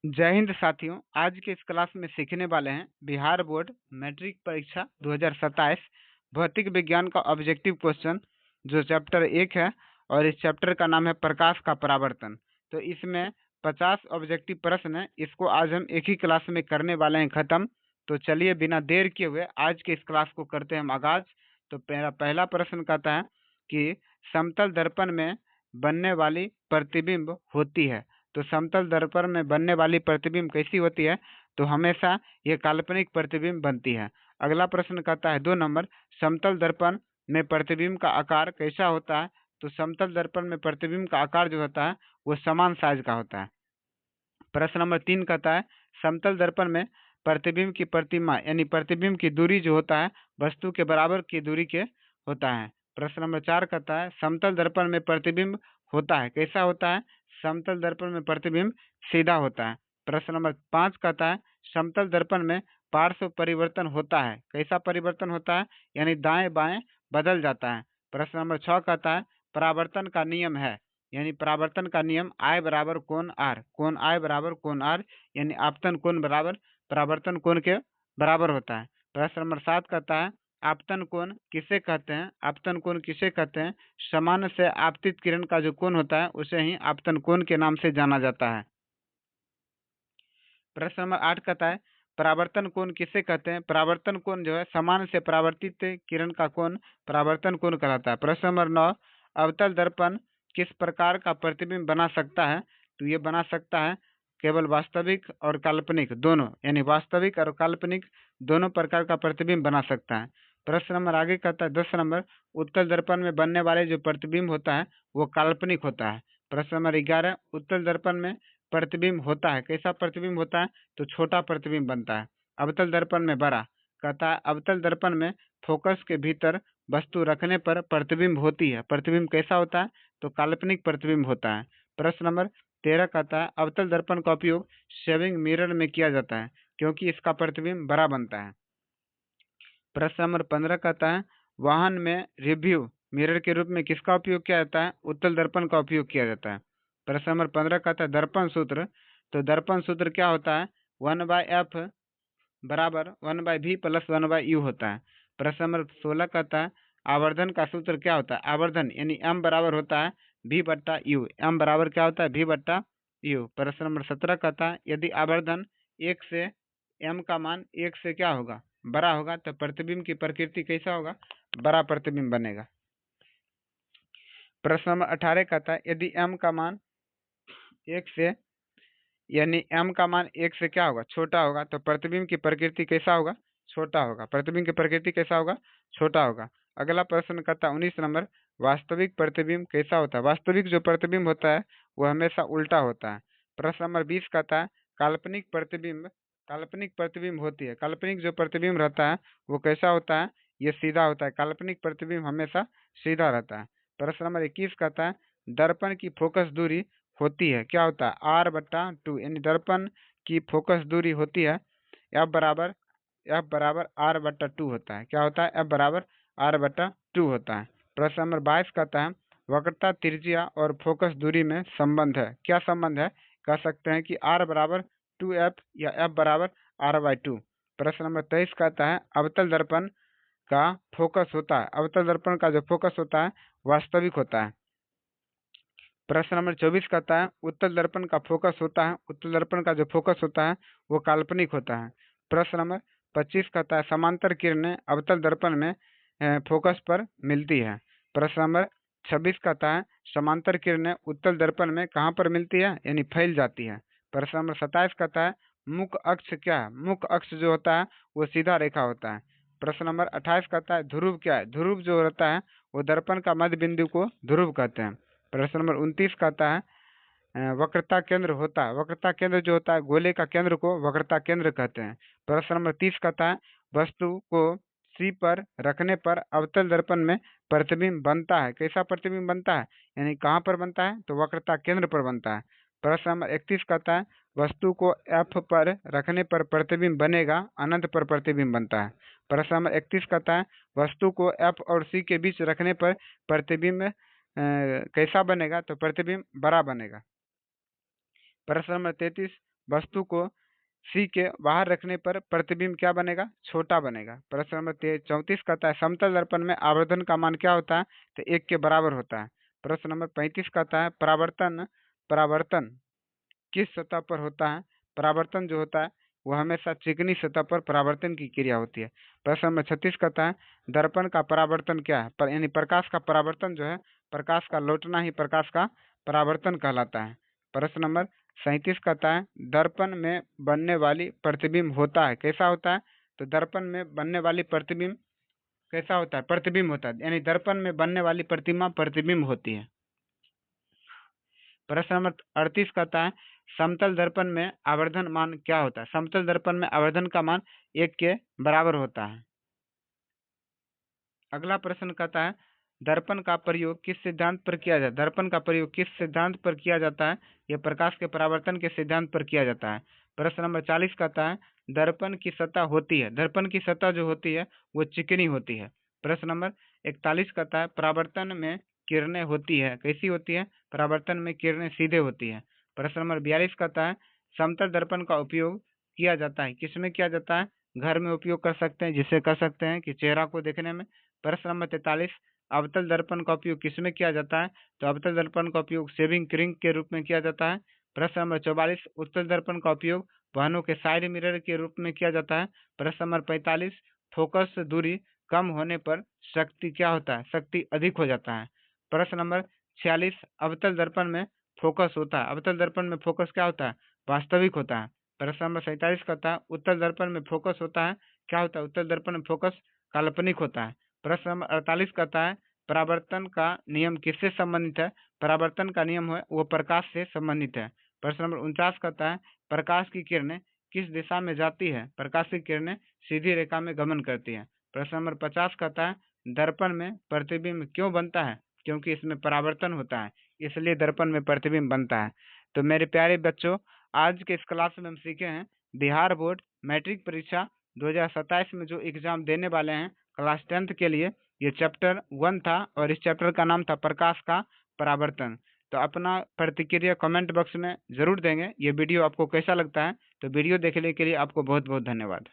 जय हिंद साथियों। आज के इस क्लास में सीखने वाले हैं बिहार बोर्ड मैट्रिक परीक्षा 2027 भौतिक विज्ञान का ऑब्जेक्टिव क्वेश्चन, जो चैप्टर 1 है। और इस चैप्टर का नाम है प्रकाश का परावर्तन। तो इसमें 50 ऑब्जेक्टिव प्रश्न है। इसको आज हम एक ही क्लास में करने वाले हैं खत्म। तो चलिए बिना देर किए हुए आज के इस क्लास को करते हैं हम आगाज। तो मेरा पहला प्रश्न कहता है कि समतल दर्पण में बनने वाली प्रतिबिंब होती है। तो समतल दर्पण में बनने वाली प्रतिबिंब कैसी होती है? तो हमेशा ये काल्पनिक प्रतिबिंब बनती है। अगला प्रश्न कहता है 2 नंबर, समतल दर्पण में प्रतिबिंब का आकार कैसा होता है? तो समतल दर्पण में प्रतिबिंब का आकार जो होता है वो समान साइज का होता है। प्रश्न नंबर 3 कहता है समतल दर्पण में प्रतिबिंब की प्रतिमा यानी प्रतिबिंब की दूरी जो होता है वस्तु के बराबर की दूरी के होता है। प्रश्न नंबर 4 कहता है समतल दर्पण में प्रतिबिंब होता है कैसा होता है? समतल दर्पण में प्रतिबिंब सीधा होता है। प्रश्न नंबर 5 कहता है समतल दर्पण में पार्श्व परिवर्तन होता है कैसा परिवर्तन होता है? यानी दाएं बाएं बदल जाता है। प्रश्न नंबर 6 कहता है परावर्तन का नियम है, यानी परावर्तन का नियम I बराबर कोण R, कोण I बराबर कोण R, यानी आपतन कोण बराबर परावर्तन कोण के बराबर होता है। प्रश्न नंबर 7 कहता है आपतन कोण किसे कहते हैं? आपतन कोण किसे कहते हैं? सामान्य से आपतित किरण का जो कोण होता है उसे ही आपतन कोण के नाम से जाना जाता है। प्रश्न नंबर 8 कहता है परावर्तन कोण किसे कहते हैं? परावर्तन कोण जो है सामान्य से परावर्तित किरण का कोण परावर्तन कोण कहलाता है। प्रश्न नंबर 9, अवतल दर्पण किस प्रकार का प्रतिबिंब बना सकता है? तो ये बना सकता है केवल वास्तविक और काल्पनिक दोनों, यानी वास्तविक और काल्पनिक दोनों प्रकार का प्रतिबिंब बना सकता है। प्रश्न नंबर आगे कहता है 10 नंबर, उत्तल दर्पण में बनने वाले जो प्रतिबिंब होता है वो काल्पनिक होता है। प्रश्न नंबर 11, उत्तल दर्पण में प्रतिबिंब होता है कैसा प्रतिबिंब होता है? तो छोटा प्रतिबिंब बनता है। अवतल दर्पण में बड़ा। कहता है अवतल दर्पण में फोकस के भीतर वस्तु रखने पर प्रतिबिंब होती है, प्रतिबिंब कैसा होता है? तो काल्पनिक प्रतिबिंब होता है। प्रश्न नंबर 13 कहता है अवतल दर्पण का उपयोग शेविंग मिरर में किया जाता है क्योंकि इसका प्रतिबिंब बड़ा बनता है। प्रश्न नंबर 15 कहता है वाहन में रिव्यू मिरर के रूप में किसका उपयोग किया जाता है? उत्तल दर्पण का उपयोग किया जाता है। प्रश्न नंबर 15 कहता है दर्पण सूत्र। तो दर्पण सूत्र क्या होता है? 1/f बराबर 1/v प्लस 1/u होता है। प्रश्न नंबर 16 कहता है आवर्धन का सूत्र क्या होता है? आवर्धन यानी m बराबर होता है v बट्टा यू, m बराबर क्या होता है? v बट्टा यू। प्रश्न नंबर 17 कहता है यदि आवर्धन 1 से m का मान 1 से क्या होगा? बड़ा होगा तो प्रतिबिंब की प्रकृति कैसा होगा? बड़ा प्रतिबिंब बनेगा। प्रश्न नंबर 18 कहता है यदि m का मान 1 से यानी m का मान 1 से क्या होगा? छोटा होगा तो प्रतिबिंब की प्रकृति कैसा होगा? छोटा होगा। प्रतिबिंब की प्रकृति कैसा होगा? छोटा होगा। अगला प्रश्न कहता है 19 नंबर, वास्तविक प्रतिबिंब कैसा होता है? वास्तविक जो प्रतिबिंब होता है वो हमेशा उल्टा होता है। प्रश्न नंबर 20 कहता है काल्पनिक प्रतिबिंब होती है। काल्पनिक जो प्रतिबिंब रहता है वो कैसा होता है? ये सीधा होता है। काल्पनिक प्रतिबिंब हमेशा सीधा रहता है। प्रश्न नंबर 21 कहता है दर्पण की फोकस दूरी होती है क्या होता है? R/2, यानी दर्पण की फोकस दूरी होती है F बराबर R/2 होता है। क्या होता है? F बराबर R/2 होता है। प्रश्न नंबर 22 कहता है वक्रता त्रिज्या और फोकस दूरी में संबंध है। क्या संबंध है? कह सकते हैं कि R बराबर 2F या F बराबर R/2। प्रश्न नंबर 23 कहता है अवतल दर्पण का फोकस होता है। अवतल दर्पण का जो फोकस होता है वास्तविक होता है। प्रश्न नंबर 24 कहता है उत्तल दर्पण का फोकस होता है। उत्तल दर्पण का जो फोकस होता है वो काल्पनिक होता है। प्रश्न नंबर 25 कहता है समांतर किरणें अवतल दर्पण में फोकस पर मिलती है। प्रश्न नंबर 26 कहता है समांतर किरणें उत्तल दर्पण में कहाँ पर मिलती है? यानी फैल जाती है। प्रश्न नंबर 27 कहता है मुख्य अक्ष क्या है? मुख्य अक्ष जो होता है वो सीधा रेखा होता है। प्रश्न नंबर 28 कहता है ध्रुव क्या है? ध्रुव जो रहता है वो दर्पण का मध्य बिंदु को ध्रुव कहते हैं। प्रश्न नंबर 29 कहता है वक्रता केंद्र होता है। वक्रता केंद्र जो होता है गोले का केंद्र को वक्रता केंद्र कहते हैं। प्रश्न नंबर 30 कहता है वस्तु को C पर रखने पर अवतल दर्पण में प्रतिबिंब बनता है। कैसा प्रतिबिंब बनता है? यानी कहाँ पर बनता है? तो वक्रता केंद्र पर बनता है। प्रश्न नंबर 31 कहता है वस्तु को F पर रखने पर प्रतिबिंब बनेगा, अनंत पर प्रतिबिंब बनता है। प्रश्न नंबर 31 कहता है वस्तु को F और C के बीच रखने पर प्रतिबिंब कैसा बनेगा? तो प्रतिबिंब बड़ा बनेगा। प्रश्न नंबर 33 वस्तु को सी के बाहर रखने पर प्रतिबिंब क्या बनेगा? छोटा बनेगा। प्रश्न नंबर 34 कहता है समतल दर्पण में आवर्धन का मान क्या होता है? तो 1 के बराबर होता है। प्रश्न नंबर 35 कहता है परावर्तन परावर्तन किस सतह पर होता है? परावर्तन जो होता है वो हमेशा चिकनी सतह पर परावर्तन की क्रिया होती है। प्रश्न नंबर 36 कहता है दर्पण का परावर्तन क्या है? यानी प्रकाश का परावर्तन जो है, प्रकाश का लौटना ही प्रकाश का परावर्तन कहलाता है। प्रश्न नंबर 37 कहता है दर्पण में बनने वाली प्रतिबिंब होता है, कैसा होता है? तो दर्पण में बनने वाली प्रतिबिंब कैसा होता है? प्रतिबिंब होता है, यानी दर्पण में बनने वाली प्रतिमा प्रतिबिंब होती है। प्रश्न नंबर 38 कहता है समतल दर्पण में आवर्धन मान क्या होता है? समतल दर्पण में आवर्धन का मान 1 के बराबर होता है। अगला प्रश्न कहता है दर्पण का प्रयोग किस सिद्धांत पर किया जाता है? दर्पण का प्रयोग किस सिद्धांत पर किया जाता है? यह प्रकाश के परावर्तन के सिद्धांत पर किया जाता है। प्रश्न नंबर 40 कहता है दर्पण की सतह होती है, दर्पण की सतह जो होती है वो चिकनी होती है। प्रश्न नंबर 41 कहता है परावर्तन में किरणें होती है, कैसी होती है? परावर्तन में किरणें सीधे होती है। प्रश्न नंबर 42 कहता है समतल दर्पण का उपयोग किया जाता है, किसमें किया जाता है? घर में उपयोग कर सकते हैं, जिससे कर सकते हैं कि चेहरा को देखने में। प्रश्न नंबर 43 अवतल दर्पण का उपयोग किसमें किया जाता है? तो अवतल दर्पण का उपयोग शेविंग क्रीम के रूप में किया जाता है। प्रश्न नंबर 44 उत्तल दर्पण का उपयोग वाहनों के साइड मिरर के रूप में किया जाता है। प्रश्न नंबर 45 फोकस दूरी कम होने पर शक्ति क्या होता है? शक्ति अधिक हो जाता है। प्रश्न नंबर 46 अवतल दर्पण में फोकस होता है, अवतल दर्पण में फोकस क्या होता है? वास्तविक होता है। प्रश्न नंबर 47 कहता है उत्तल दर्पण में फोकस होता है, क्या होता है? उत्तल दर्पण में फोकस काल्पनिक होता है। प्रश्न नंबर 48 कहता है परावर्तन का नियम किससे संबंधित है? परावर्तन का नियम है वो प्रकाश से संबंधित है। प्रश्न नंबर 49 कहता है प्रकाश की किरणें किस दिशा में जाती है? प्रकाश की किरणें सीधी रेखा में गमन करती है। प्रश्न नंबर 50 कहता है दर्पण में प्रतिबिंब क्यों बनता है? क्योंकि इसमें परावर्तन होता है, इसलिए दर्पण में प्रतिबिंब बनता है। तो मेरे प्यारे बच्चों, आज के इस क्लास में हम सीखे हैं बिहार बोर्ड मैट्रिक परीक्षा 2027 में जो एग्जाम देने वाले हैं क्लास 10th के लिए, ये चैप्टर 1 था और इस चैप्टर का नाम था प्रकाश का परावर्तन। तो अपना प्रतिक्रिया कमेंट बॉक्स में जरूर देंगे। ये वीडियो आपको कैसा लगता है? तो वीडियो देखने के लिए आपको बहुत बहुत धन्यवाद।